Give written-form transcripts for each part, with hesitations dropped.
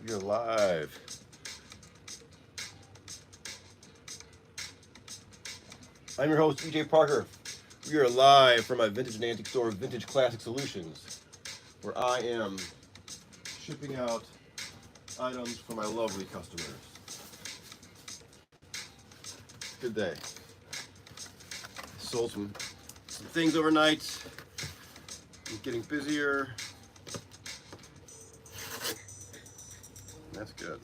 You're live. I'm your host, EJ Parker. We are live from my vintage and antique store, Vintage Classic Solutions, where I am shipping out items for my lovely customers. Good day. Sold some things overnight. I'm getting busier. That's good.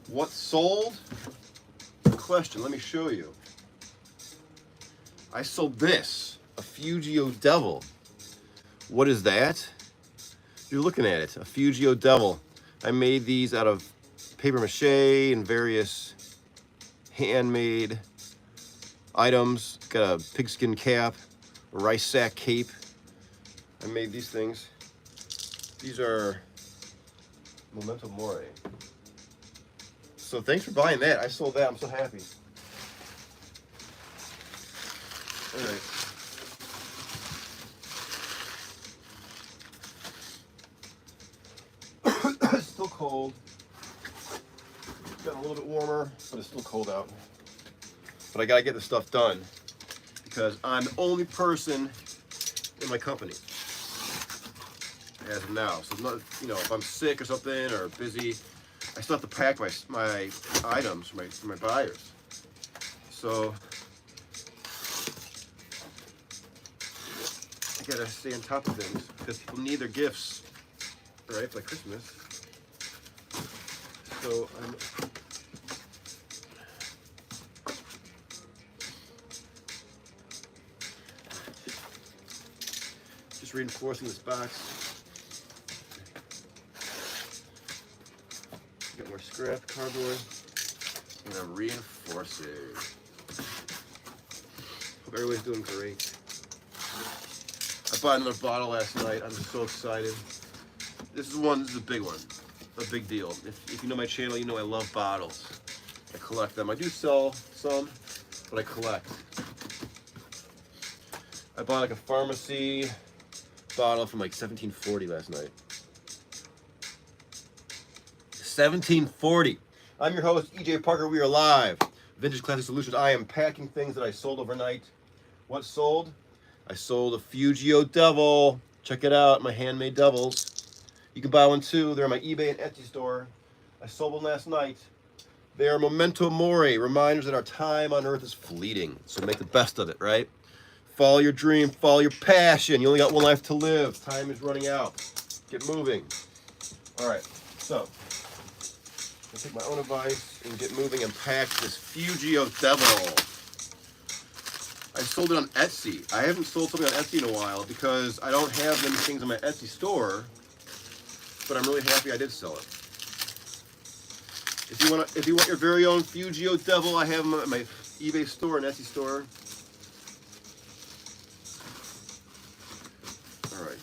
What sold? Good question. Let me show you. I sold this, a Fugio Devil. What is that? You're looking at it, a Fugio Devil. I made these out of paper mache and various handmade items. Got a pigskin cap, a rice sack cape. I made these things. These are Memento Mori. So thanks for buying that. I sold that. I'm so happy. All right. It's still cold. It's gotten a little bit warmer, but it's still cold out. But I gotta get this stuff done because I'm the only person in my company as of now. So not, if I'm sick or something or busy, I still have to pack my items for my buyers. So I gotta stay on top of things because people need their gifts, right, for Christmas. So I'm just reinforcing this box. Got more scrap cardboard, and I'm reinforcing. Hope everybody's doing great. I bought another bottle last night. I'm just so excited. This is a big one, a big deal. If you know my channel, you know I love bottles. I collect them. I do sell some, but I collect. I bought like a pharmacy bottle from like 1740 last night. 1740. I'm your host, EJ Parker. We are live. Vintage Classic Solutions. I am packing things that I sold overnight. What sold? I sold a Fugio Devil. Check it out, my handmade devils. You can buy one too. They're on my eBay and Etsy store. I sold one last night. They are Memento Mori, reminders that our time on earth is fleeting. So make the best of it, right? Follow your dream, follow your passion. You only got one life to live. Time is running out. Get moving. All right, so I'll take my own advice and get moving and pack this Fugio Devil. I sold it on Etsy. I haven't sold something on Etsy in a while because I don't have many things on my Etsy store, but I'm really happy I did sell it. If you want your very own Fugio Devil, I have them at my eBay store and Etsy store. All right.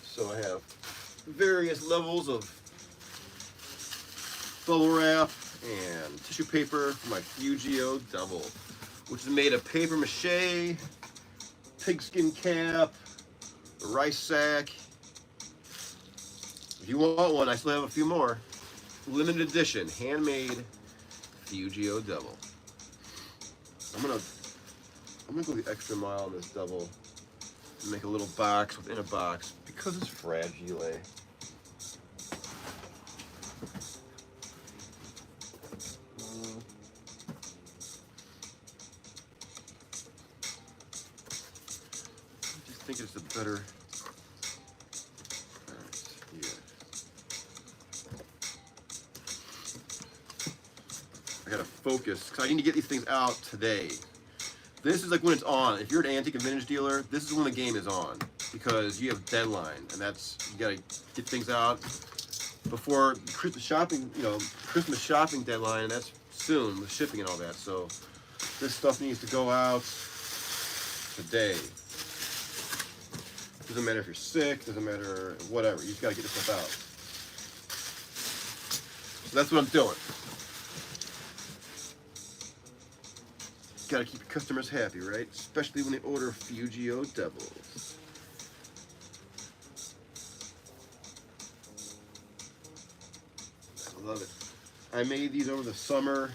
So I have various levels of bubble wrap and tissue paper for my Fugio Devil, which is made of paper mache, pigskin cap, a rice sack. If you want one, I still have a few more. Limited edition, handmade Fugio Devil. I'm gonna go the extra mile on this Devil and make a little box within a box because it's fragile. think it's a better. Yeah. I gotta focus because I need to get these things out today. This is like when it's on. If you're an antique and vintage dealer, this is when the game is on because you have deadline, and that's you gotta get things out before Christmas shopping. You know, Christmas shopping deadline, and that's soon with shipping and all that. So this stuff needs to go out today. Doesn't matter if you're sick. Doesn't matter whatever. You just gotta get this stuff out. So that's what I'm doing. Gotta keep your customers happy, right? Especially when they order Fugio Devils. I love it. I made these over the summer.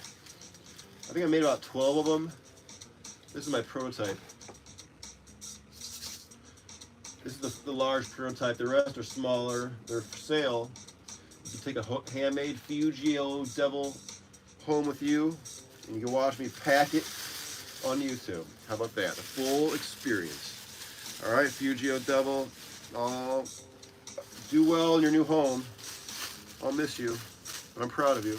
I think I made about 12 of them. This is my prototype. This is the large prototype. The rest are smaller. They're for sale. You can take a handmade Fugio Devil home with you, and you can watch me pack it on YouTube. How about that? The full experience. All right, Fugio Devil. Do well in your new home. I'll miss you, but I'm proud of you.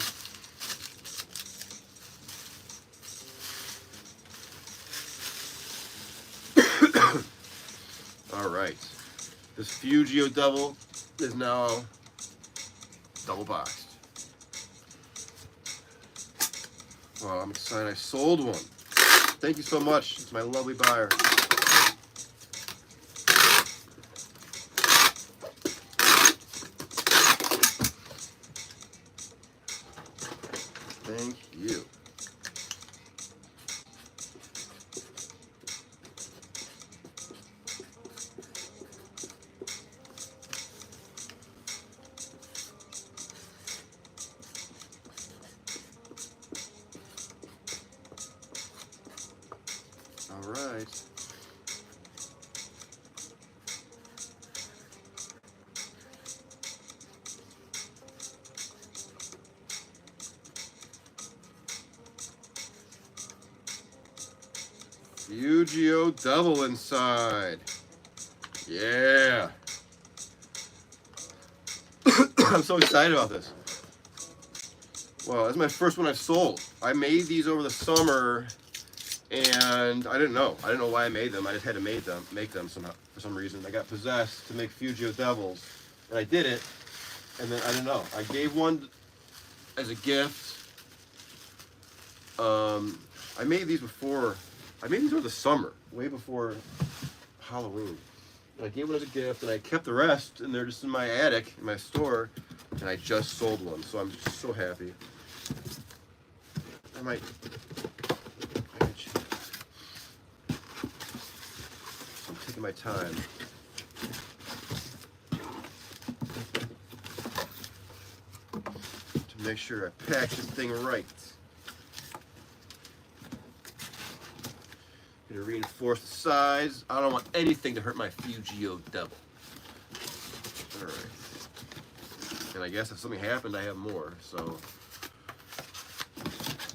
All right. This Fugio Devil is now double boxed. Well, I'm excited. I sold one. Thank you so much. It's my lovely buyer. Thank you. All right. Fugio Devil inside. Yeah. I'm so excited about this. Well, that's my first one I've sold. I made these over the summer, and I didn't know. I didn't know why I made them. I just had to make them somehow for some reason. I got possessed to make Fugio Devils, and I did it. And then I didn't know. I gave one as a gift. I made these before. I made these over the summer, way before Halloween. And I gave one as a gift, and I kept the rest, and they're just in my attic, in my store, and I just sold one, so I'm just so happy. I might change. I'm taking my time. To make sure I pack this thing right. Gonna reinforce the sides. I don't want anything to hurt my Fugio Devil. Alright. And I guess if something happened, I have more. So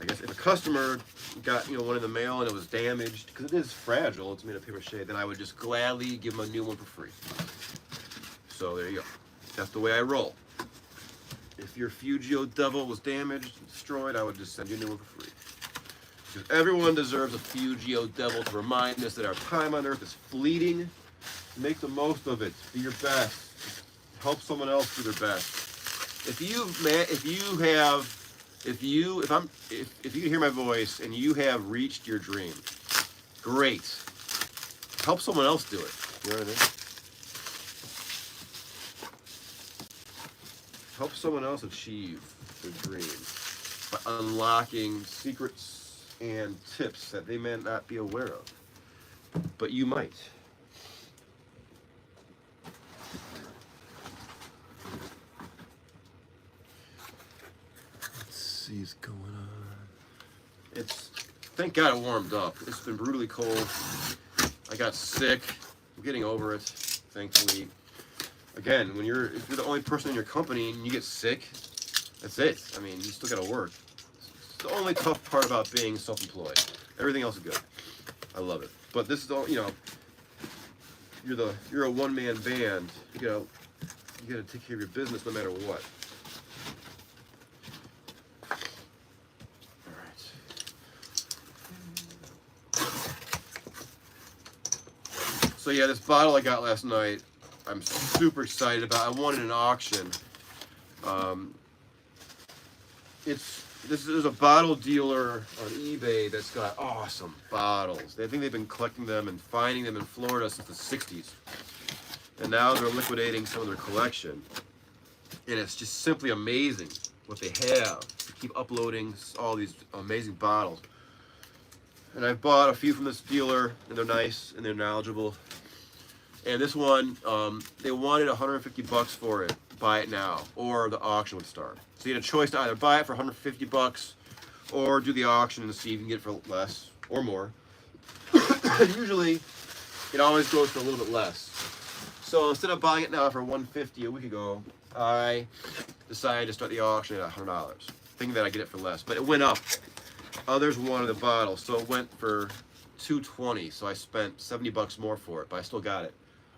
I guess if a customer got one in the mail and it was damaged, because it is fragile, it's made of paper mache, then I would just gladly give them a new one for free. So there you go. That's the way I roll. If your Fugio Devil was damaged, destroyed, I would just send you a new one for free. Because everyone deserves a Fugio Devil to remind us that our time on Earth is fleeting. Make the most of it. Be your best. Help someone else do their best. If you can hear my voice and you have reached your dream, great. Help someone else do it. You know what I mean? Help someone else achieve their dream by unlocking secrets and tips that they may not be aware of, but you might. Let's see what's going on. Thank God it warmed up. It's been brutally cold. I got sick. I'm getting over it, thankfully. Again, if you're the only person in your company and you get sick, that's it. I mean, you still gotta work. It's the only tough part about being self-employed. Everything else is good. I love it. But this is all, you're you're a one-man band. You gotta take care of your business no matter what. All right. So yeah, this bottle I got last night, I'm super excited about. I won in an auction. There's a bottle dealer on eBay that's got awesome bottles. I think they've been collecting them and finding them in Florida since the 60s. And now they're liquidating some of their collection. And it's just simply amazing what they have. They keep uploading all these amazing bottles. And I've bought a few from this dealer, and they're nice and they're knowledgeable. And this one, they wanted $150 for it. Buy it now, or the auction would start. So you had a choice to either buy it for $150 or do the auction and see if you can get it for less or more. Usually, it always goes for a little bit less. So instead of buying it now for $150 a week ago, I decided to start the auction at $100, thinking that I'd get it for less. But it went up. Others wanted the bottle, so it went for $220. So I spent $70 more for it, but I still got it.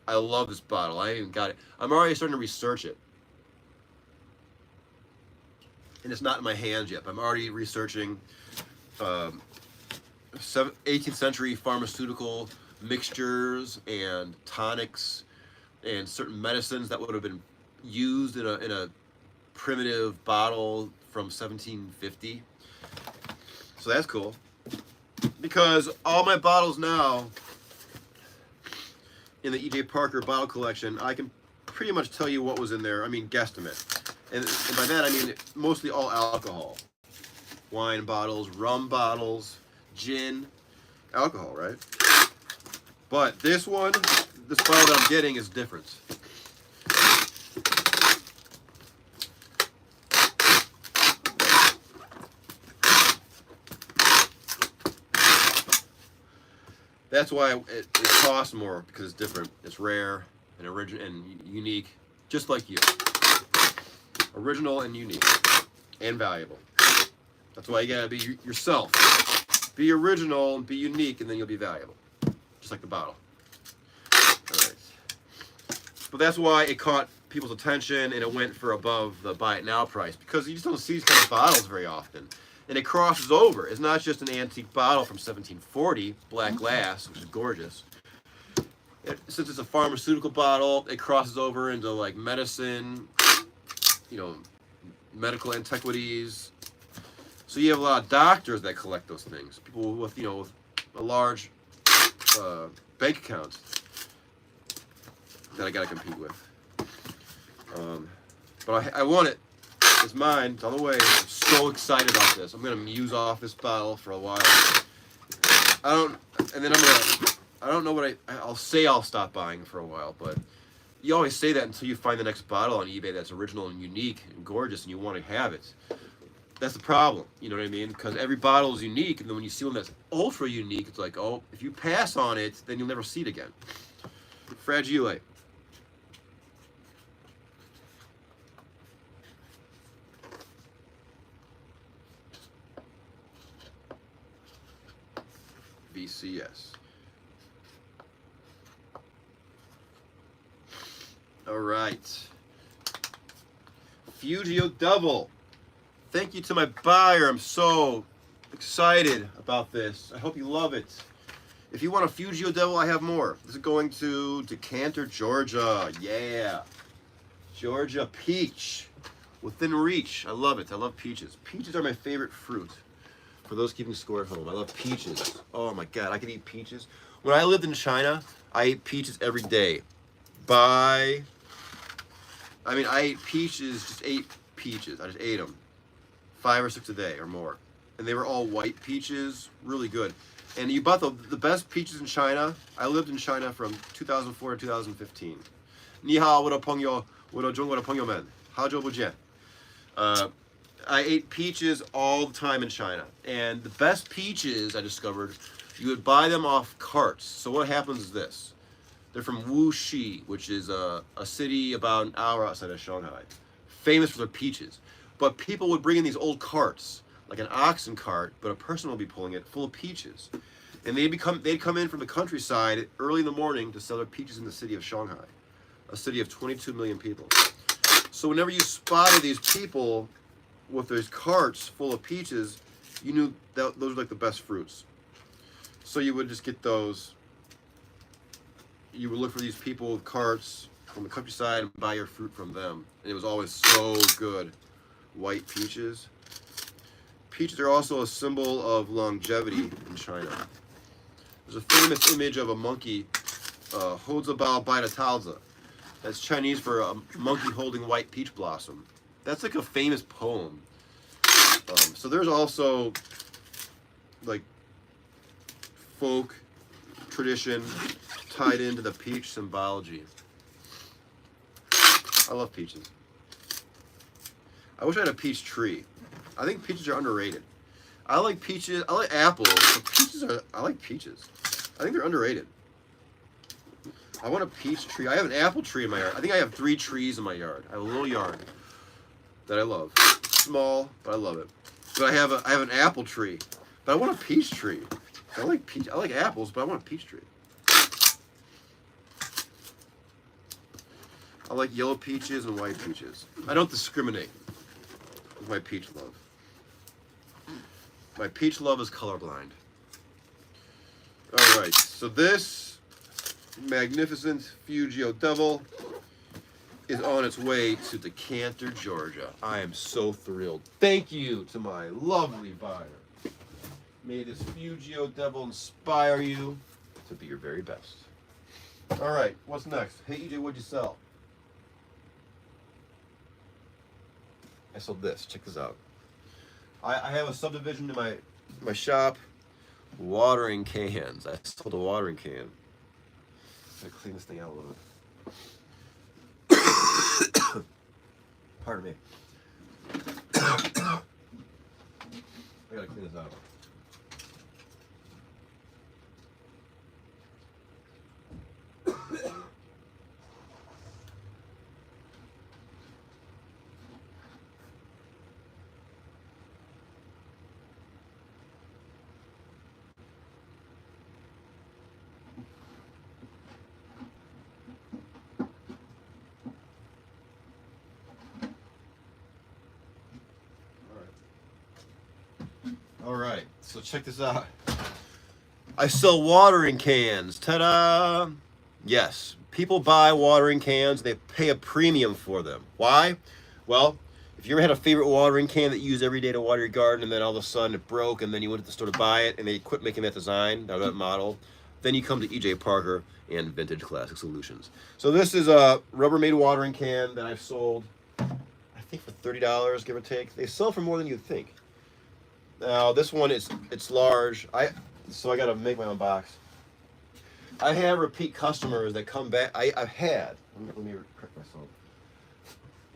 I love this bottle. I even got it. I'm already starting to research it. And it's not in my hands yet, but I'm already researching 18th century pharmaceutical mixtures and tonics and certain medicines that would have been used in a primitive bottle from 1750. So that's cool. Because all my bottles now in the E.J. Parker bottle collection, I can pretty much tell you what was in there. I mean, guesstimate. And by that, I mean mostly all alcohol. Wine bottles, rum bottles, gin, alcohol, right? But this bottle that I'm getting is different. That's why it costs more, because it's different. It's rare and original and unique, just like you. Original and unique and valuable. That's why you gotta be yourself. Be original and be unique, and then you'll be valuable. Just like the bottle. Alright. But that's why it caught people's attention and it went for above the buy it now price, because you just don't see these kind of bottles very often. And it crosses over. It's not just an antique bottle from 1740, black glass, which is gorgeous. Since it's a pharmaceutical bottle, it crosses over into like medicine, medical antiquities. So you have a lot of doctors that collect those things. People with, with a large bank account that I gotta compete with. But I want it. It's mine. It's on the way. I'm so excited about this. I'm gonna muse off this bottle for a while. I don't know what I'll say. I'll stop buying for a while, but you always say that until you find the next bottle on eBay that's original and unique and gorgeous, and you want to have it. That's the problem. You know what I mean? Because every bottle is unique, and then when you see one that's ultra unique, it's like, oh, if you pass on it, then you'll never see it again. Fragile. VCS. All right. Fugio Double. Thank you to my buyer. I'm so excited about this. I hope you love it. If you want a Fugio Double, I have more. This is going to Decanter, Georgia. Yeah. Georgia peach. Within reach. I love it. I love peaches. Peaches are my favorite fruit. For those keeping score at home, I love peaches. Oh my God, I could eat peaches. When I lived in China, I ate peaches every day. I ate peaches, just ate peaches. I just ate them. 5 or 6 a day or more. And they were all white peaches, really good. And you bought the best peaches in China. I lived in China from 2004 to 2015. Ni hao, 我的朋友，我的中国的朋友们，好久不见。I ate peaches all the time in China. And the best peaches, I discovered, you would buy them off carts. So what happens is this. They're from Wuxi, which is a city about an hour outside of Shanghai. Famous for their peaches. But people would bring in these old carts, like an oxen cart, but a person would be pulling it full of peaches. And they'd come in from the countryside early in the morning to sell their peaches in the city of Shanghai, a city of 22 million people. So whenever you spotted these people with those carts full of peaches, you knew that those were like the best fruits. So you would just get those. You would look for these people with carts from the countryside and buy your fruit from them. And it was always so good. White peaches. Peaches are also a symbol of longevity in China. There's a famous image of a monkey, Houzabao Baidatalza. That's Chinese for a monkey holding white peach blossom. That's like a famous poem. So there's also like folk tradition tied into the peach symbology. I love peaches. I wish I had a peach tree. I think peaches are underrated. I like peaches. I like apples, but I like peaches. I think they're underrated. I want a peach tree. I have an apple tree in my yard. I think I have 3 trees in my yard. I have a little yard that I love. Small, but I love it. But I have an apple tree. But I want a peach tree. I like apples, but I want a peach tree. I like yellow peaches and white peaches. I don't discriminate with my peach love. My peach love is colorblind. All right, so this magnificent Fugio Devil is on its way to Decanter, Georgia. I am so thrilled. Thank you to my lovely buyer. May this Fugio Devil inspire you to be your very best. All right, what's next? Hey, EJ, what'd you sell? I sold this. Check this out. I have a subdivision in my shop. Watering cans. I sold a watering can. I'm gonna clean this thing out a little bit. Pardon me. I gotta clean this out. All right, so check this out. I sell watering cans. Ta-da! Yes, people buy watering cans. They pay a premium for them. Why? Well, if you ever had a favorite watering can that you use every day to water your garden, and then all of a sudden it broke, and then you went to the store to buy it, and they quit making that design, that model, then you come to EJ Parker and Vintage Classic Solutions. So this is a Rubbermaid watering can that I've sold, I think for $30, give or take. They sell for more than you'd think. Now this one it's large. So I gotta make my own box. I have repeat customers that come back. I've had. Let me correct myself.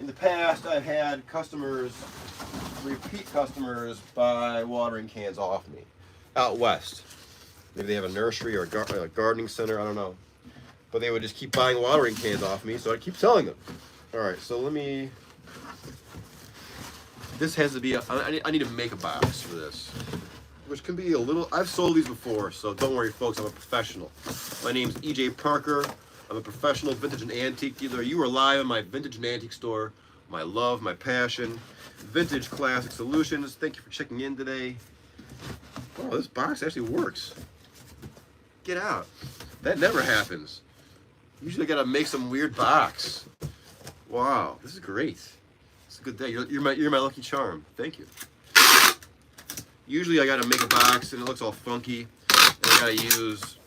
In the past, I've had customers, repeat customers, buy watering cans off me, out west. Maybe they have a nursery or a gardening center. I don't know, but they would just keep buying watering cans off me, so I keep selling them. All right, so let me. This has to be, I need to make a box for this, which can be a little, I've sold these before, so don't worry folks, I'm a professional. My name's EJ Parker. I'm a professional vintage and antique dealer. You are live in my vintage and antique store. My love, my passion, Vintage Classic Solutions. Thank you for checking in today. Oh, this box actually works. Get out. That never happens. Usually I gotta make some weird box. Wow, this is great. It's a good day. You're my lucky charm. Thank you. Usually I gotta make a box and it looks all funky, and I gotta use,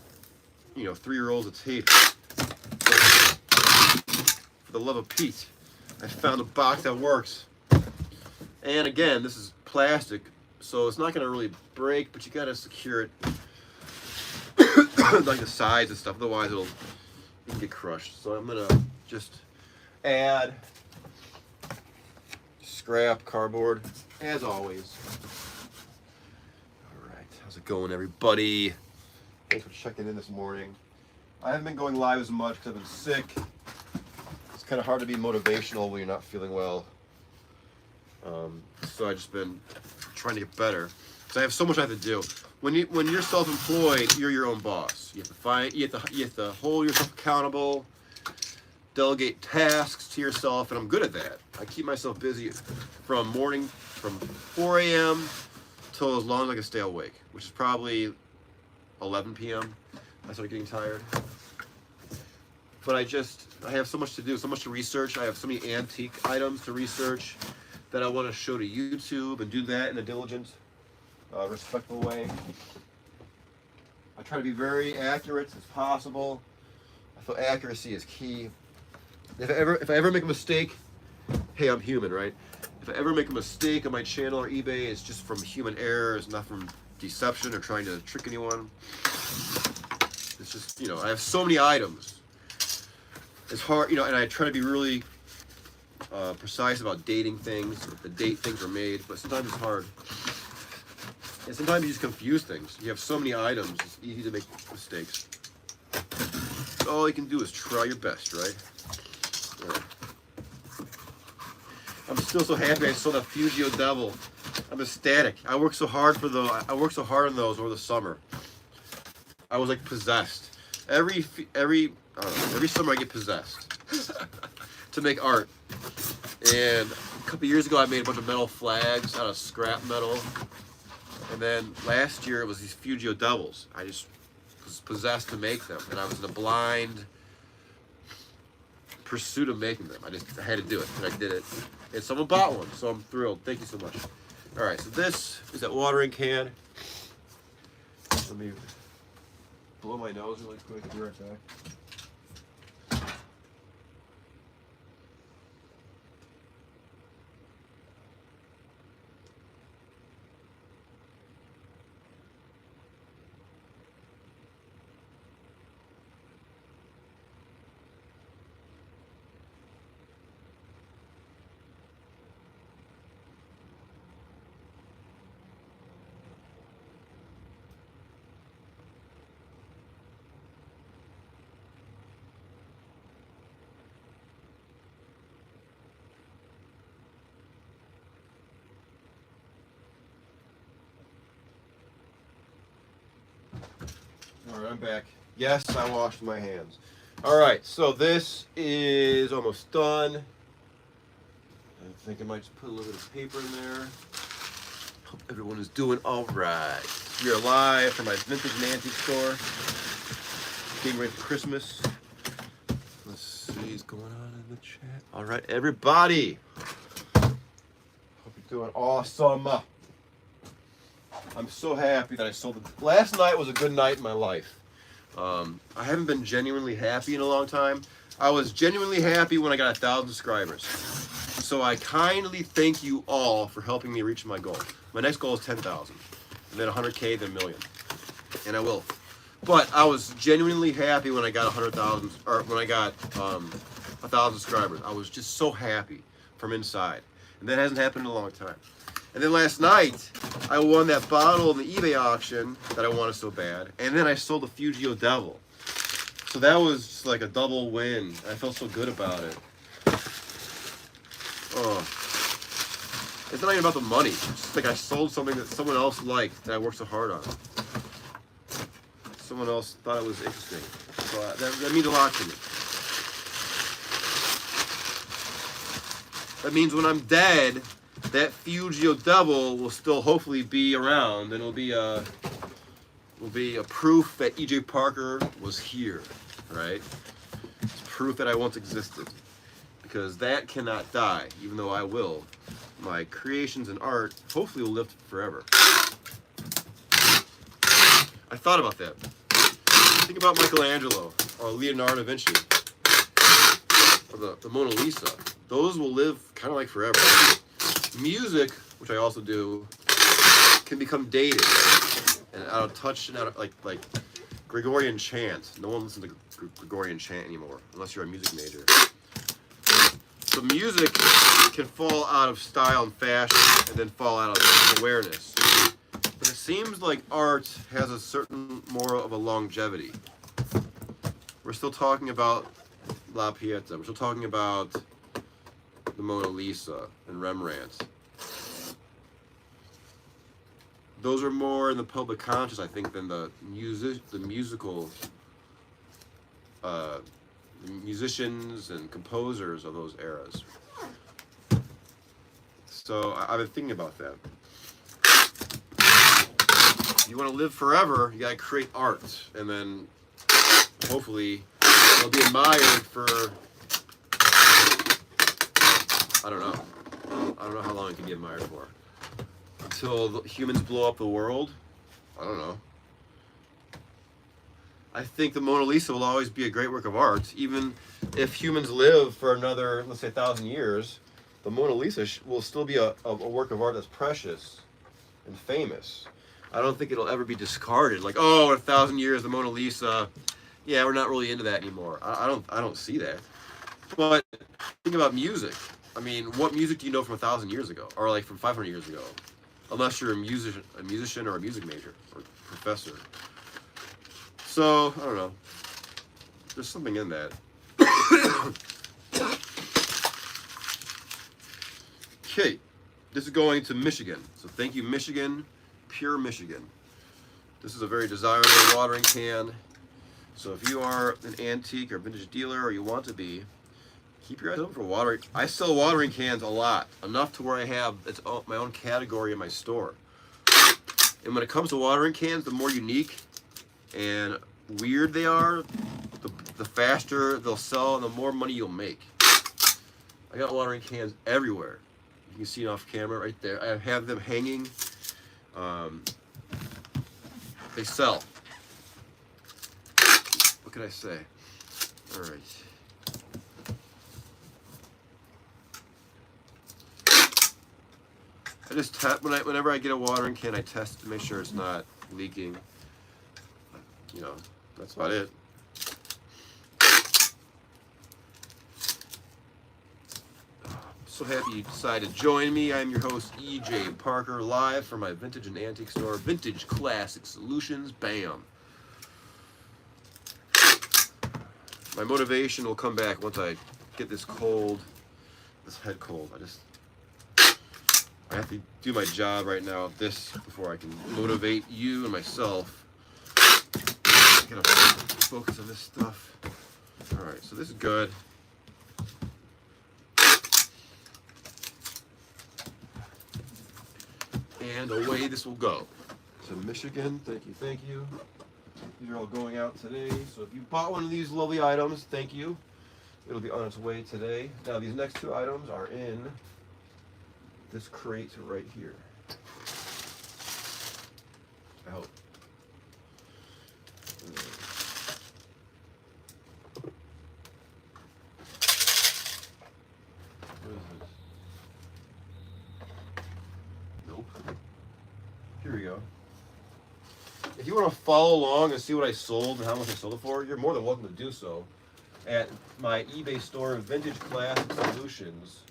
3 rolls of tape. For the love of Pete, I found a box that works. And again, this is plastic, so it's not gonna really break, but you gotta secure it, like the sides and stuff. Otherwise, it can get crushed. So I'm gonna just add scrap cardboard, as always. All right, how's it going, everybody? Thanks for checking in this morning. I haven't been going live as much because I've been sick. It's kind of hard to be motivational when you're not feeling well. So I've just been trying to get better. because I have so much I have to do. When you're self-employed, you're your own boss. You have to hold yourself accountable, delegate tasks to yourself, and I'm good at that. I keep myself busy from 4 a.m. till as long as I can stay awake, which is probably 11 p.m. I start getting tired. But I have so much to do, so much to research. I have so many antique items to research that I want to show to YouTube and do that in a diligent, respectful way. I try to be very accurate as possible. I feel accuracy is key. If I ever make a mistake, hey, I'm human, right? If I ever make a mistake on my channel or eBay, it's just from human error. It's not from deception or trying to trick anyone. It's just, I have so many items. It's hard, and I try to be really precise about dating things, the date things are made, but sometimes it's hard. And sometimes you just confuse things. You have so many items, it's easy to make mistakes. All you can do is try your best, right? Yeah. I'm still so happy I sold that Fugio Devil. I'm ecstatic. I worked so hard on those over the summer. I was like possessed. Every summer I get possessed to make art. And a couple years ago I made a bunch of metal flags out of scrap metal. And then last year it was these Fugio Devils. I just was possessed to make them, and I was in a blind pursuit of making them. I had to do it, and I did it. And someone bought one, so I'm thrilled. Thank you so much. All right, so this is that watering can. Let me blow my nose really quick. I'll be right back. All right, I'm back. Yes, I washed my hands. All right, so this is almost done. I think I might just put a little bit of paper in there. Hope everyone is doing all right. We are live from my vintage and antique store. Getting ready for Christmas. Let's see what's going on in the chat. All right, everybody. Hope you're doing awesome. I'm so happy that I sold it. Last night was a good night in my life. I haven't been genuinely happy in a long time. I was genuinely happy when I got 1,000 subscribers. So I kindly thank you all for helping me reach my goal. My next goal is 10,000, and then 100K, then a million, and I will. But I was genuinely happy when I got 100,000, or when I got 1,000 subscribers. I was just so happy from inside, and that hasn't happened in a long time. And then last night, I won that bottle in the eBay auction that I wanted so bad. And then I sold the Fugio Devil. So that was just like a double win. I felt so good about it. Oh. It's not even about the money. It's just like I sold something that someone else liked that I worked so hard on. Someone else thought it was interesting. So that means a lot to me. That means when I'm dead, that Fugio Devil will still hopefully be around, and will be a proof that E.J. Parker was here, right? It's proof that I once existed, because that cannot die, even though I will. My creations and art hopefully will live forever. I thought about that. Think about Michelangelo or Leonardo da Vinci or the Mona Lisa. Those will live kind of like forever. Music, which I also do, can become dated and out of touch and out of like Gregorian chant. No one listens to Gregorian chant anymore unless you're a music major. So music can fall out of style and fashion and then fall out of awareness. But it seems like art has a certain more of a longevity. We're still talking about La Pieta. We're still talking about the Mona Lisa and Rembrandt. those are more in the public conscious, I think, than the musical musicians and composers of those eras. So I've been thinking about that. If you want to live forever, you got to create art, and then hopefully it'll be admired for, I don't know how long it can be admired for. Until the humans blow up the world? I don't know. I think the Mona Lisa will always be a great work of art. Even if humans live for another, let's say, 1,000 years, the Mona Lisa will still be a work of art that's precious and famous. I don't think it'll ever be discarded. Like, oh, in 1,000 years, the Mona Lisa, yeah, we're not really into that anymore. I don't see that. But think about music. I mean, what music do you know from 1,000 years ago, or like from 500 years ago? Unless you're a musician or a music major or professor. So I don't know. There's something in that. Okay, this is going to Michigan. So thank you, Michigan, Pure Michigan. This is a very desirable watering can. So if you are an antique or vintage dealer, or you want to be, keep your eyes open for watering. I sell watering cans a lot, enough to where I have my own category in my store. And when it comes to watering cans, the more unique and weird they are, the faster they'll sell and the more money you'll make. I got watering cans everywhere. You can see it off camera right there. I have them hanging. They sell. What can I say? All right. I just whenever I get a watering can, I test to make sure it's not leaking. You know, that's about it. So happy you decided to join me. I'm your host, EJ Parker, live from my vintage and antique store, Vintage Classic Solutions. Bam. My motivation will come back once I get this head cold. I have to do my job right now of this before I can motivate you and myself. I gotta focus on this stuff. All right, so this is good. And away this will go. So Michigan, thank you. These are all going out today. So if you bought one of these lovely items, thank you. It'll be on its way today. Now these next two items are in this crate right here. I hope. What is this? Nope. Here we go. If you want to follow along and see what I sold and how much I sold it for, you're more than welcome to do so at my eBay store, Vintage Classic Solutions.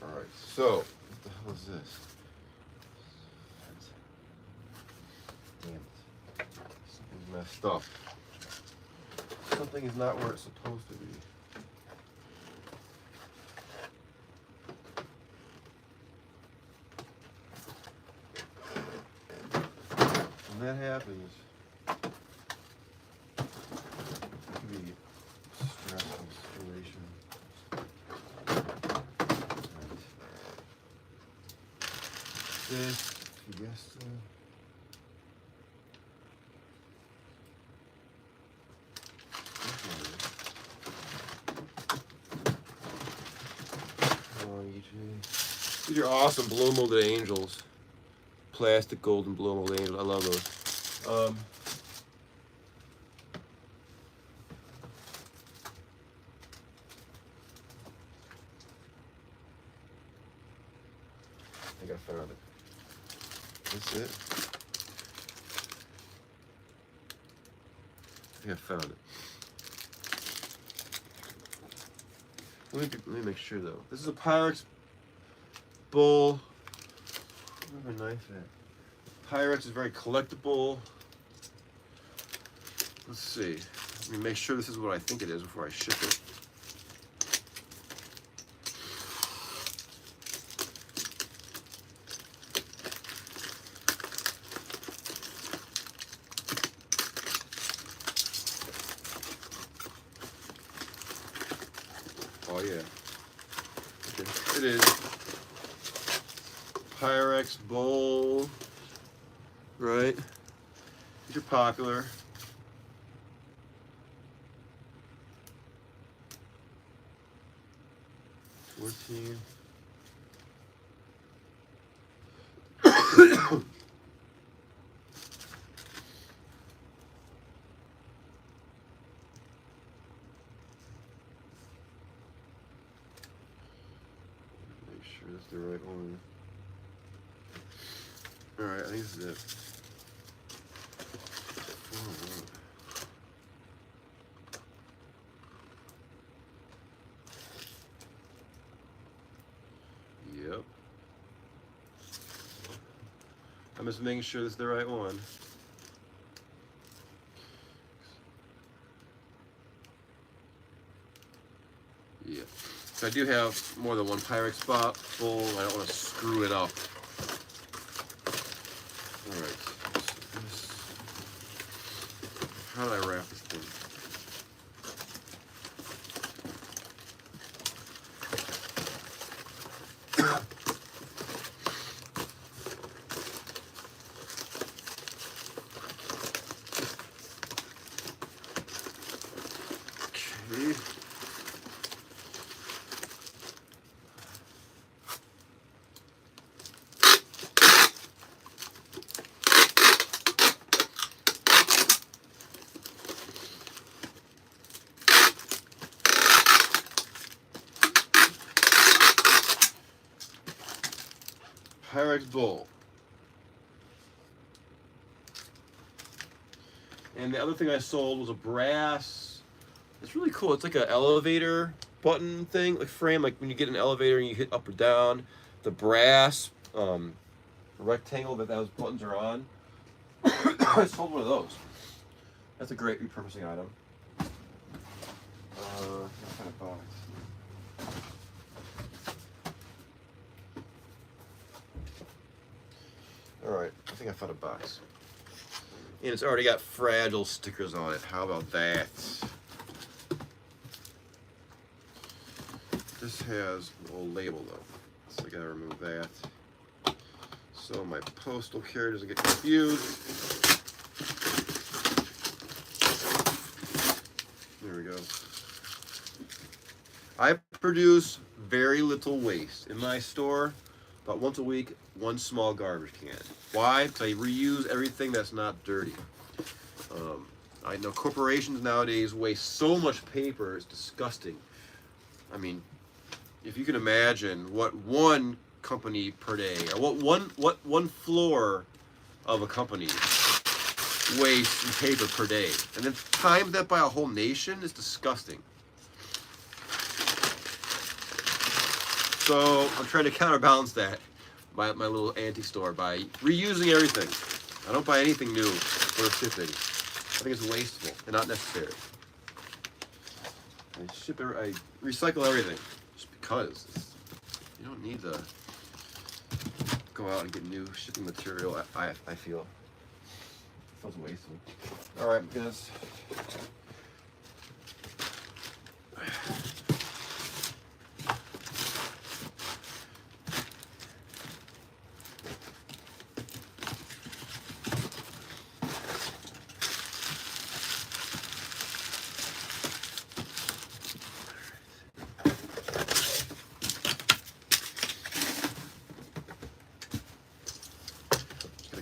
Alright, so, what the hell is this? Damn it. Something's messed up. Something is not where it's supposed to be. When that happens, it can be a stressful situation. Right. This, Fiesta. These are awesome blow molded angels. Plastic golden blow molded angels. I love those. I think I found it. That's it. I think I found it. Let me make sure though. This is a Pyrex bowl. Where's my knife at? Pyrex is very collectible. Let's see. Let me make sure this is what I think it is before I ship it. Oh yeah. Okay. It is Pyrex bowl, right? These are popular. $14. Make sure that's the right one. Alright, I think this is it. Yep. I'm just making sure this is the right one. Yeah. So I do have more than one Pyrex bowl. I don't want to screw it up. Alright. How do I wrap this thing? Okay. Pyrex bowl. And the other thing I sold was a brass. It's really cool. It's like an elevator button thing, like frame, like when you get an elevator and you hit up or down. The brass rectangle that those buttons are on. I sold one of those. That's a great repurposing item. What kind of box? Alright, I think I found a box. And it's already got fragile stickers on it. How about that? This has a little label though, so I gotta remove that. So my postal carrier doesn't get confused. There we go. I produce very little waste. In my store, about once a week, one small garbage can. Why? Because I reuse everything that's not dirty. I know corporations nowadays waste so much paper, it's disgusting. I mean, if you can imagine what one company per day, or what one floor of a company wastes in paper per day, and then times that by a whole nation is disgusting. So I'm trying to counterbalance that by my little anti-store by reusing everything. I don't buy anything new for shipping. I think it's wasteful and not necessary. I recycle everything just because you don't need to go out and get new shipping material. I feel it feels wasteful. All right, guys.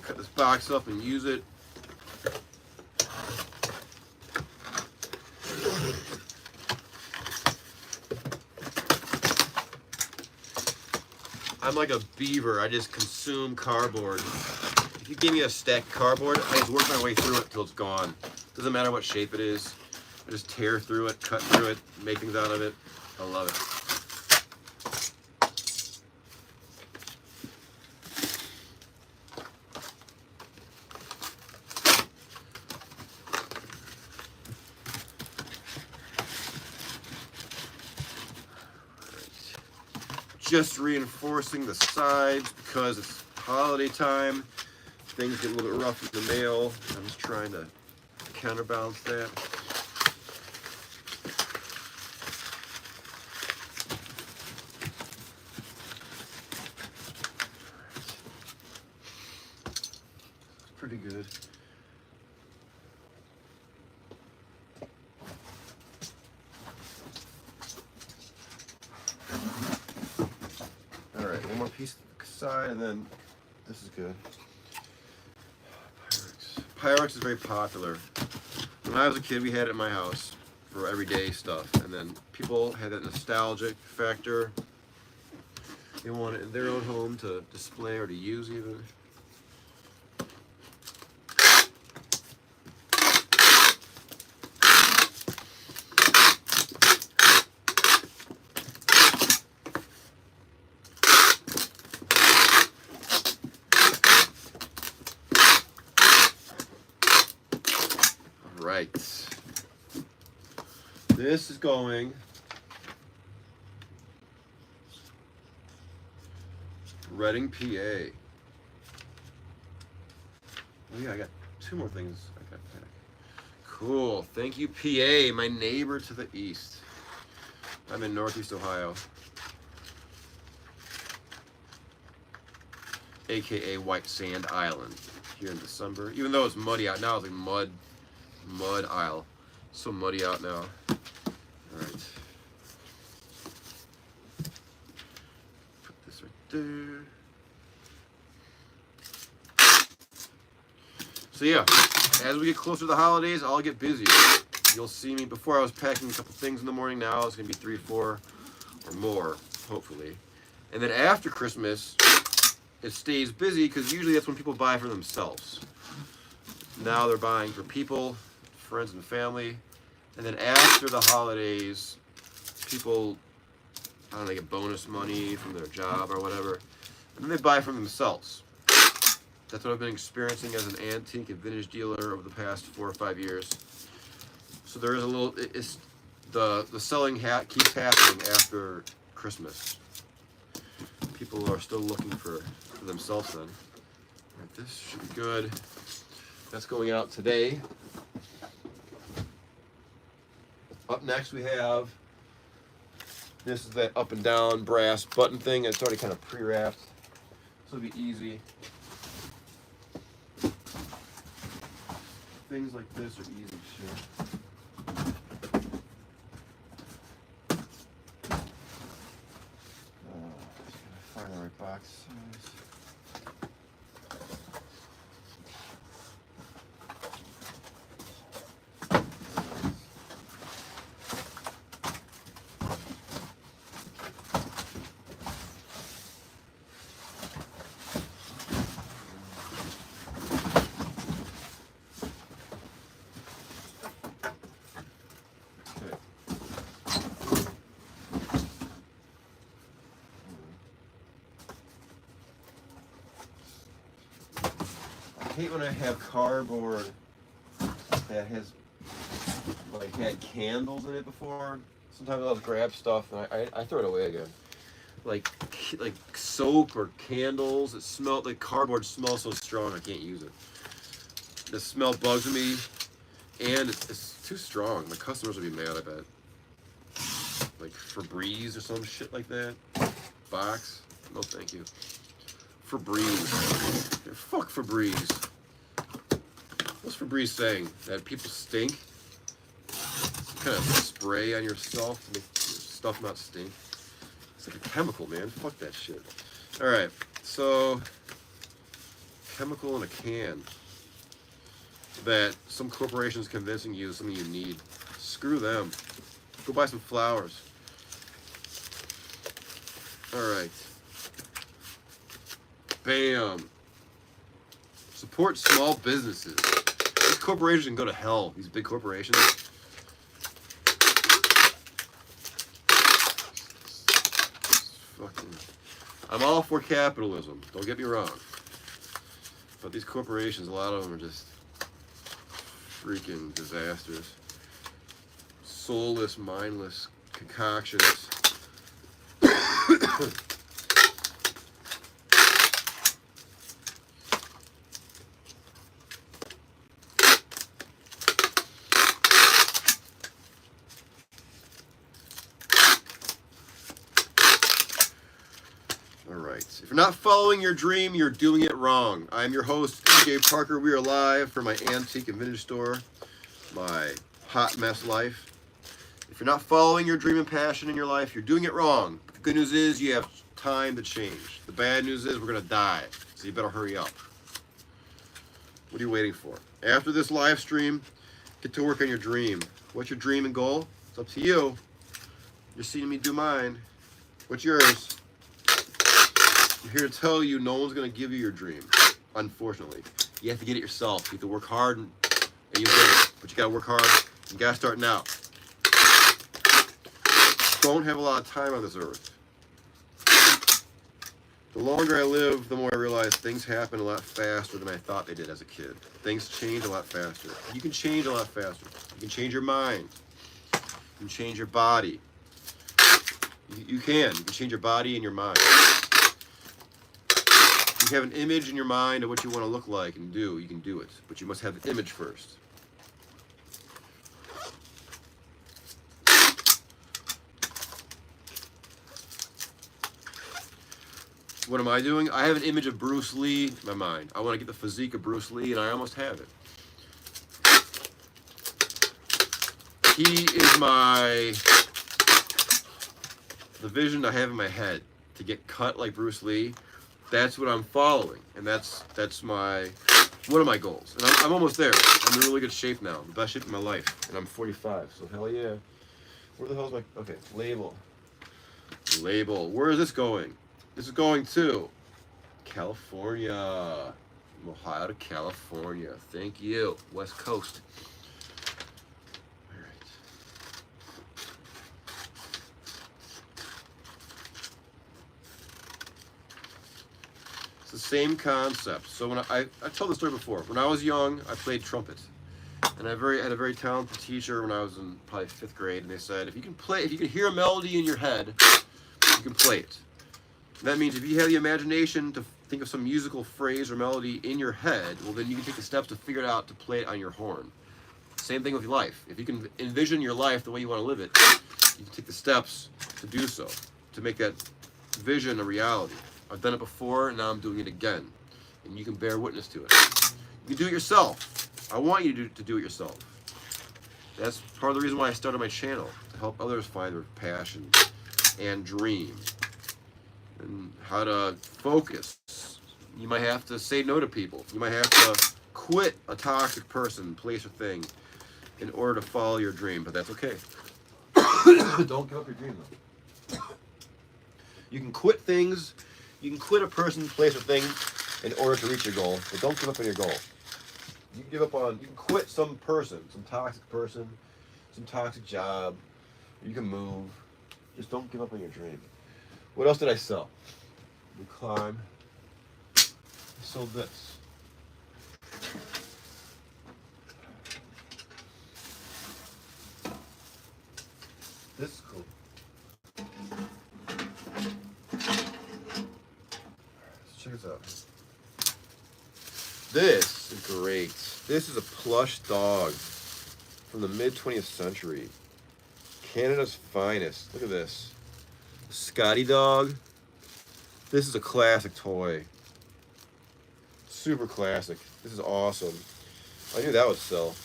Cut this box up and use it. I'm like a beaver. I just consume cardboard. If you give me a stack of cardboard, I just work my way through it till it's gone. Doesn't matter what shape it is. I just tear through it, cut through it, make things out of it. I love it. just reinforcing the sides because it's holiday time. Things get a little bit rough in the mail. I'm just trying to counterbalance that. Pretty good. All right, one more piece side, and then this is good. Pyrex is very popular. When I was a kid, we had it in my house for everyday stuff, and then people had that nostalgic factor. They want it in their own home to display or to use even. Right. This is going Reading, PA. Oh yeah, I got 2 more things I got back. Cool. Thank you, PA, my neighbor to the east. I'm in Northeast Ohio. AKA White Sand Island here in December. Even though it's muddy out now, it's like mud aisle. So muddy out now. Alright. Put this right there. So yeah, as we get closer to the holidays, I'll get busier. You'll see me. Before I was packing a couple things in the morning, now it's going to be 3, 4 or more, hopefully. And then after Christmas, it stays busy because usually that's when people buy for themselves. Now they're buying for people, friends and family. And then after the holidays, people, I don't know, they get bonus money from their job or whatever. And then they buy for themselves. That's what I've been experiencing as an antique and vintage dealer over the past 4 or 5 years. So there is a little, the selling keeps happening after Christmas. People are still looking for themselves then. All right, this should be good. That's going out today. Up next we have, this is that up and down brass button thing. It's already kind of pre-wrapped, so it'll be easy. Things like this are easy shit. Find the right box size. I hate when I have cardboard that has like had candles in it before. Sometimes I'll grab stuff and I throw it away again. Like soap or candles. It smells like cardboard smells so strong I can't use it. The smell bugs me, and it's too strong. My customers will be mad, I bet. Like Febreze or some shit like that. Box. No, thank you. Febreze. Yeah, fuck Febreze. What's Febreze saying? That people stink? Some kind of spray on yourself to make your stuff not stink? It's like a chemical, man. Fuck that shit. Alright, so chemical in a can that some corporation is convincing you is something you need. Screw them. Go buy some flowers. Alright. Bam. Support small businesses. These corporations can go to hell. These big corporations. Fucking. I'm all for capitalism. Don't get me wrong. But these corporations, a lot of them are just freaking disasters. Soulless, mindless concoctions. All right. If you're not following your dream, you're doing it wrong. I'm your host, EJ Parker. We are live from my antique and vintage store, my hot mess life. If you're not following your dream and passion in your life, you're doing it wrong. But the good news is you have time to change. The bad news is we're going to die, so you better hurry up. What are you waiting for? After this live stream, get to work on your dream. What's your dream and goal? It's up to you. You're seeing me do mine. What's yours? I'm here to tell you no one's going to give you your dream, unfortunately. You have to get it yourself. You have to work hard, and you get it. But you got to work hard. You got to start now. Don't have a lot of time on this earth. The longer I live, the more I realize things happen a lot faster than I thought they did as a kid. Things change a lot faster. You can change a lot faster. You can change your mind. You can change your body. You can change your body and your mind. You have an image in your mind of what you want to look like and do. You can do it, but you must have the image first. What am I doing? I have an image of Bruce Lee in my mind. I want to get the physique of Bruce Lee, and I almost have it. He is the vision I have in my head to get cut like Bruce Lee. That's what I'm following, and that's one of my goals. And I'm almost there. I'm in really good shape now, the best shape of my life, and I'm 45. So hell yeah. Where the hell is my label? Label. Where is this going? This is going to California. From Ohio to California. Thank you, West Coast. All right. The same concept. So when I told the story before. When I was young, I played trumpet, and I had a very talented teacher when I was in probably 5th grade. And they said, if you can hear a melody in your head, you can play it. And that means if you have the imagination to think of some musical phrase or melody in your head, well, then you can take the steps to figure it out to play it on your horn. Same thing with your life. If you can envision your life the way you want to live it, you can take the steps to do so, to make that vision a reality. I've done it before, and now I'm doing it again. And you can bear witness to it. You can do it yourself. I want you to do it yourself. That's part of the reason why I started my channel, to help others find their passion and dream. And how to focus. You might have to say no to people. You might have to quit a toxic person, place, or thing in order to follow your dream, but that's okay. Don't give up your dream, though. You can quit things. You can quit a person, place, or thing in order to reach your goal, but don't give up on your goal. You can quit some person, some toxic person, some toxic job. You can move. Just don't give up on your dream. What else did I sell? We climb. I sold this. This is cool. Check this out. This is great. This is a plush dog from the mid-20th century. Canada's finest. Look at this. Scotty dog. This is a classic toy. Super classic. This is awesome. I knew that would sell.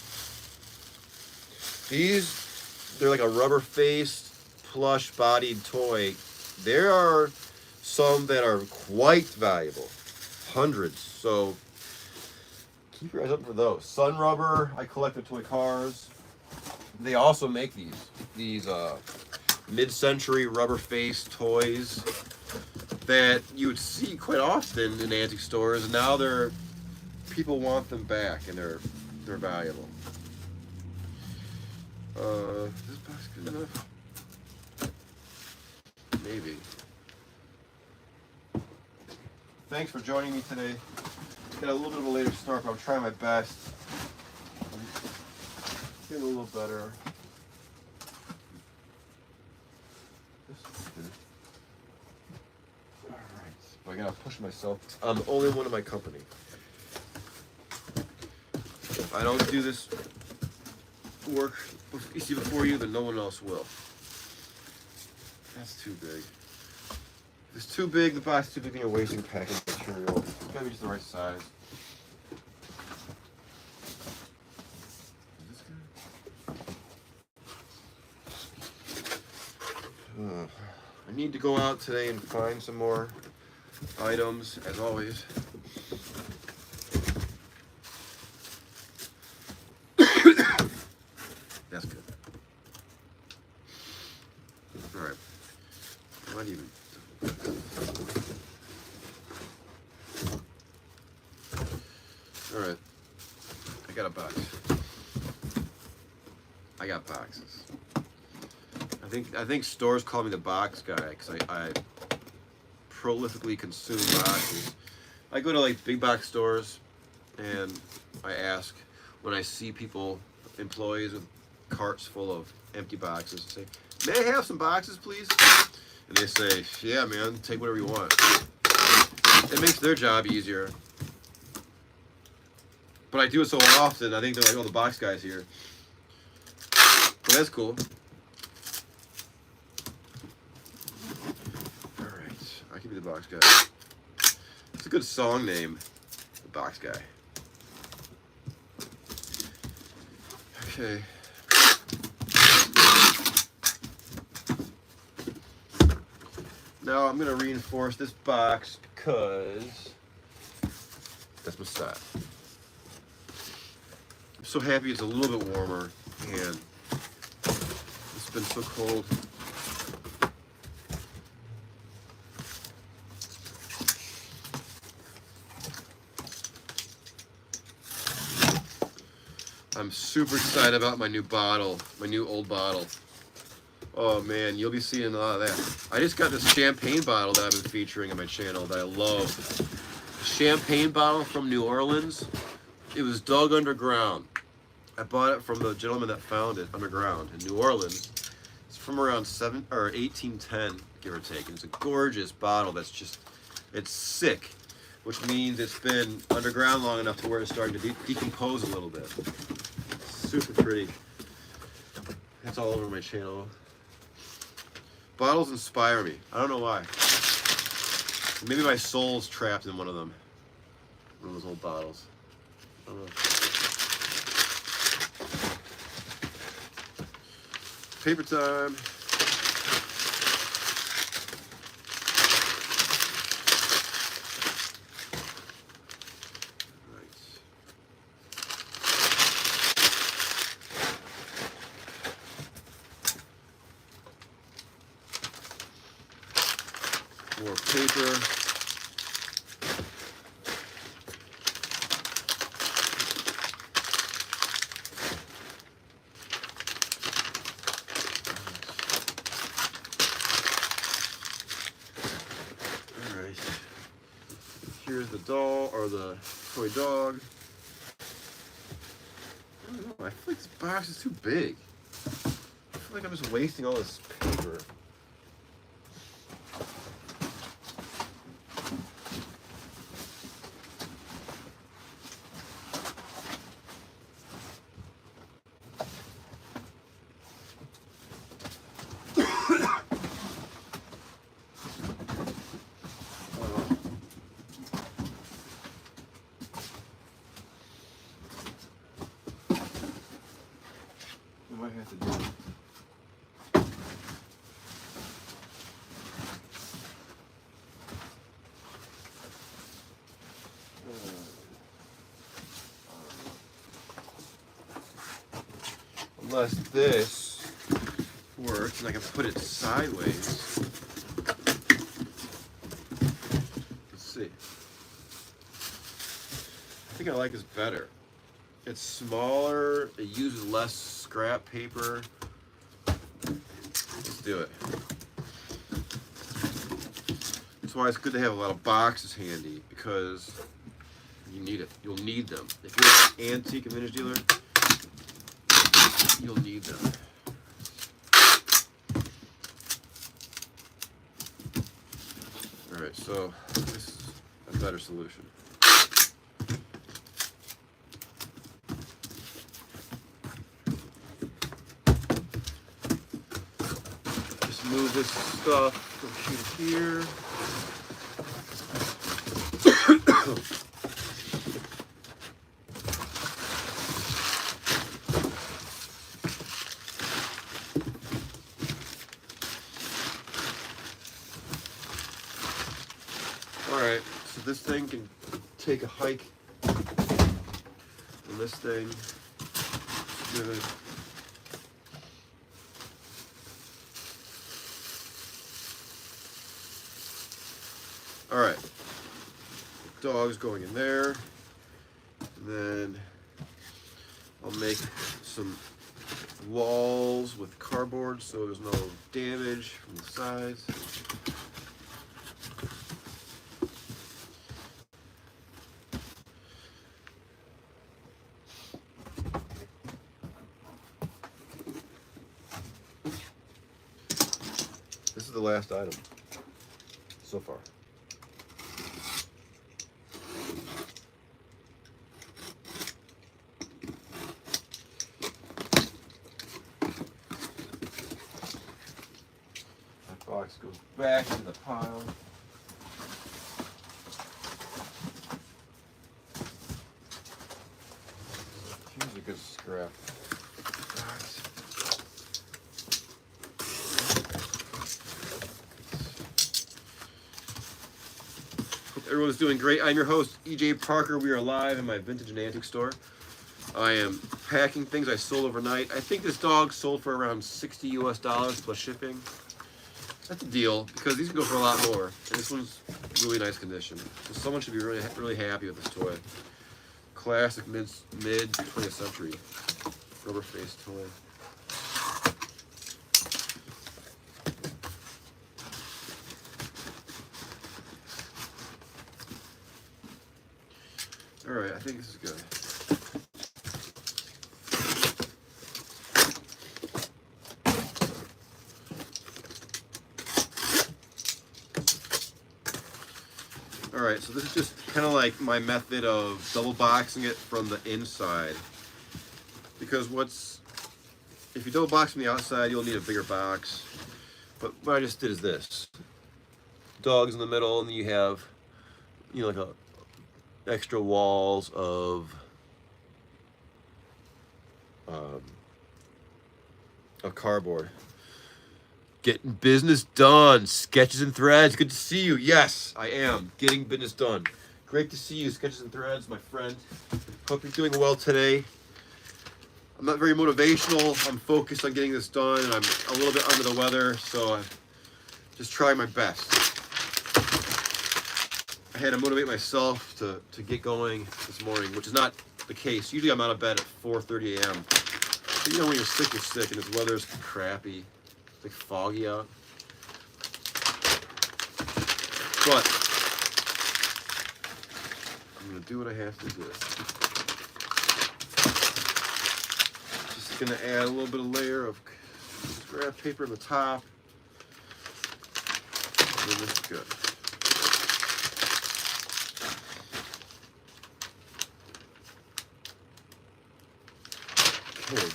They're like a rubber-faced, plush-bodied toy. There are some that are quite valuable. Hundreds. So keep your eyes open for those. Sun Rubber. I collect the toy cars. They also make these mid-century rubber-faced toys that you would see quite often in antique stores, and now people want them back, and they're valuable. Is this box good enough? Maybe. Thanks for joining me today. Got a little bit of a later start, but I'm trying my best. I'm getting a little better. Alright, but I gotta push myself. I'm the only one in my company. If I don't do this work before you, then no one else will. That's too big. If it's too big, the box is too big, then you're wasting packing material. It's gotta be just the right size. Is this good? I need to go out today and find some more items, as always. That's good. Alright. Not even. Alright. I got a box. I got boxes. I think stores call me the box guy because I prolifically consume boxes. I go to like big box stores and I ask when I see people, employees with carts full of empty boxes, I say, "May I have some boxes, please?" And they say, "Yeah, man, take whatever you want." It makes their job easier. But I do it so often, I think they're like, "Oh, the box guy's here." But that's cool. Alright, I can be the box guy. It's a good song name, the box guy. Okay. Now I'm going to reinforce this box because that's my style. I'm so happy it's a little bit warmer and it's been so cold. I'm super excited about my new bottle, my new old bottle. Oh man, you'll be seeing a lot of that. I just got this champagne bottle that I've been featuring on my channel that I love. A champagne bottle from New Orleans. It was dug underground. I bought it from the gentleman that found it underground in New Orleans. It's from around 1810, give or take. And it's a gorgeous bottle that's just, it's sick, which means it's been underground long enough to where it's starting to decompose a little bit. Super pretty. That's all over my channel. Bottles inspire me. I don't know why. Maybe my soul's trapped in one of them. One of those old bottles. I don't know. Paper time. More paper. Alright. Here's the doll, or the toy dog. I don't know, I feel like this box is too big. I feel like I'm just wasting all this paper. I might have to do it. Unless this works and I can put it sideways. Let's see. I think I like this better. It's smaller, it uses less scrap paper. Let's do it. That's why it's good to have a lot of boxes handy, because you need it. You'll need them. If you're an antique and vintage dealer, you'll need them. Alright, so this is a better solution. Just move this stuff from in here. Alright, so this thing can take a hike. And this thing is good. Alright. Dog's going in there. And then I'll make some walls with cardboard so there's no damage from the sides. This is the last item so far. That box goes back into the pile. Here's a good scrap. Everyone's doing great. I'm your host, EJ Parker. We are live in my vintage and antique store. I am packing things I sold overnight. I think this dog sold for around $60 US plus shipping. That's a deal because these can go for a lot more. And this one's really nice condition. So someone should be really happy with this toy. Classic mid 20th century rubber face toy. Alright, I think this is good. Alright, so this is just kind of like my method of double boxing it from the inside. Because if you double box from the outside, you'll need a bigger box. But what I just did is this. Dog's in the middle, and then you have, like extra walls of cardboard. Getting business done. Sketches and Threads. Good to see you. Yes, I am getting business done. Great to see you, Sketches and Threads, my friend. Hope you're doing well today. I'm not very motivational. I'm focused on getting this done, and I'm a little bit under the weather, so I'm just trying my best. I had to motivate myself to get going this morning, which is not the case. Usually I'm out of bed at 4:30 a.m. But when you're sick, and this weather's crappy. It's like foggy out. But I'm going to do what I have to do. Just going to add a little bit of layer of scrap paper on the top. And then this is good. Okay.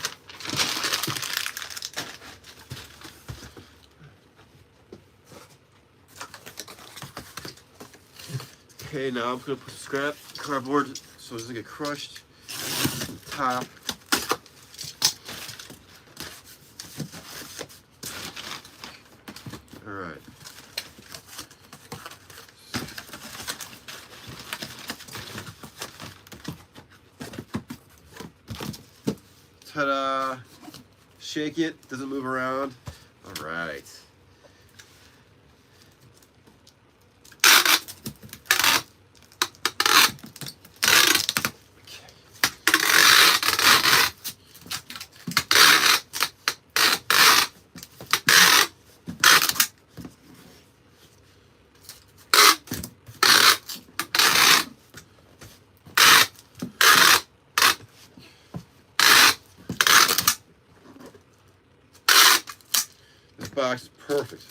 Okay, now I'm going to put scrap cardboard so it doesn't get crushed on the top. Alright. Ta-da! Shake it, doesn't move around. Alright. This box is perfect.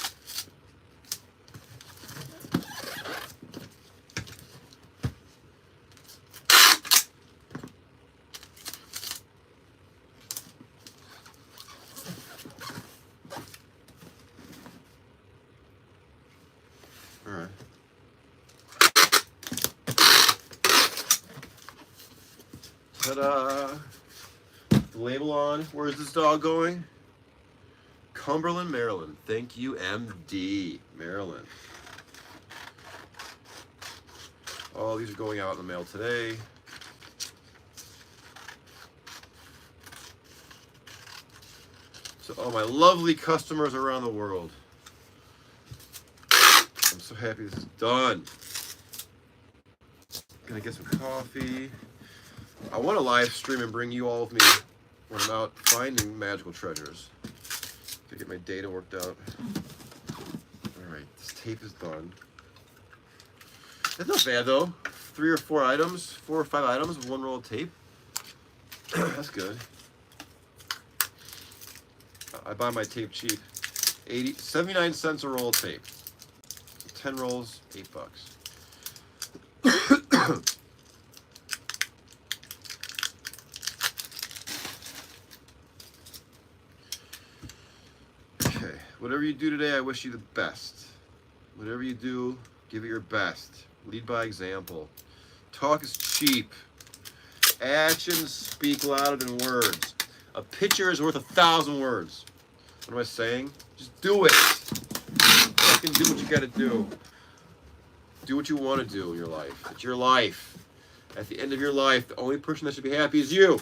All right. Ta-da! The label on. Where's this dog going? Cumberland, Maryland. Thank you, MD, Maryland. Oh, these are going out in the mail today. So, oh, my lovely customers around the world. I'm so happy this is done. Gonna get some coffee. I want to live stream and bring you all with me when I'm out finding magical treasures. To get my data worked out. Alright, this tape is done. That's not bad though. 3 or 4 items, 4 or 5 items with 1 roll of tape. That's good. I buy my tape cheap. 79 cents a roll of tape. 10 rolls, $8. Okay, whatever you do today, I wish you the best. Whatever you do, give it your best. Lead by example. Talk is cheap. Actions speak louder than words. A picture is worth 1,000 words. What am I saying? Just do it. You can do what you gotta do. Do what you want to do in your life. It's your life. At the end of your life, the only person that should be happy is you.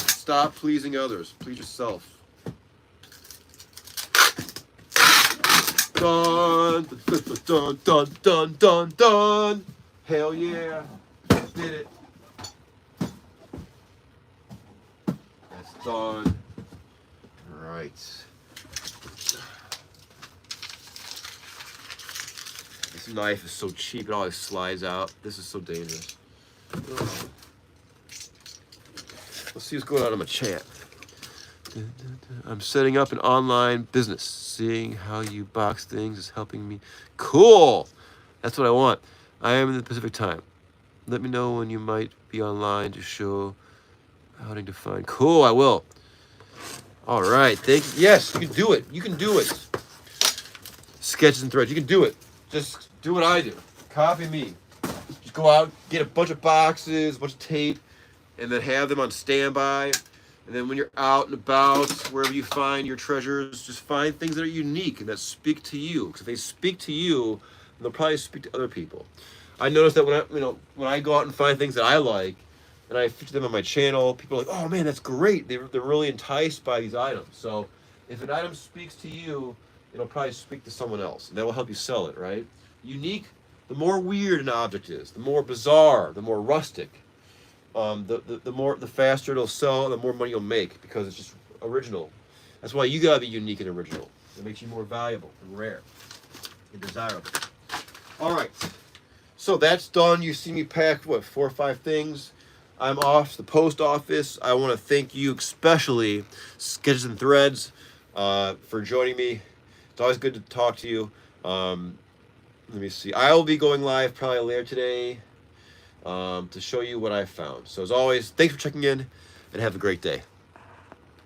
Stop pleasing others. Please yourself. Done, done, done, done, done, done. Hell yeah. Did it. That's done. All right. This knife is so cheap, it always slides out. This is so dangerous. Let's see what's going on in my chat. I'm setting up an online business. Seeing how you box things is helping me. Cool! That's what I want. I am in the Pacific time. Let me know when you might be online to show how to define. Cool, I will. All right, thank you. Yes, you can do it. You can do it. Sketches and threads, you can do it. Just do what I do. Copy me. Just go out, get a bunch of boxes, a bunch of tape, and then have them on standby. And then when you're out and about, wherever you find your treasures, just find things that are unique and that speak to you. Because if they speak to you, they'll probably speak to other people. I noticed that when I go out and find things that I like, and I feature them on my channel, people are like, "Oh man, that's great!" They're really enticed by these items. So if an item speaks to you, it'll probably speak to someone else, and that will help you sell it, right? Unique. The more weird an object is, the more bizarre, the more rustic. The faster it'll sell, the more money you'll make because it's just original. That's why you gotta be unique and original. It makes you more valuable and rare and desirable. All right, so that's done. You see me pack, what, 4 or 5 things. I'm off to the post office. I want to thank you especially, Sketches and Threads, for joining me. It's always good to talk to you. Let me see. I will be going live probably later today to show you what I found. So as always, thanks for checking in and have a great day.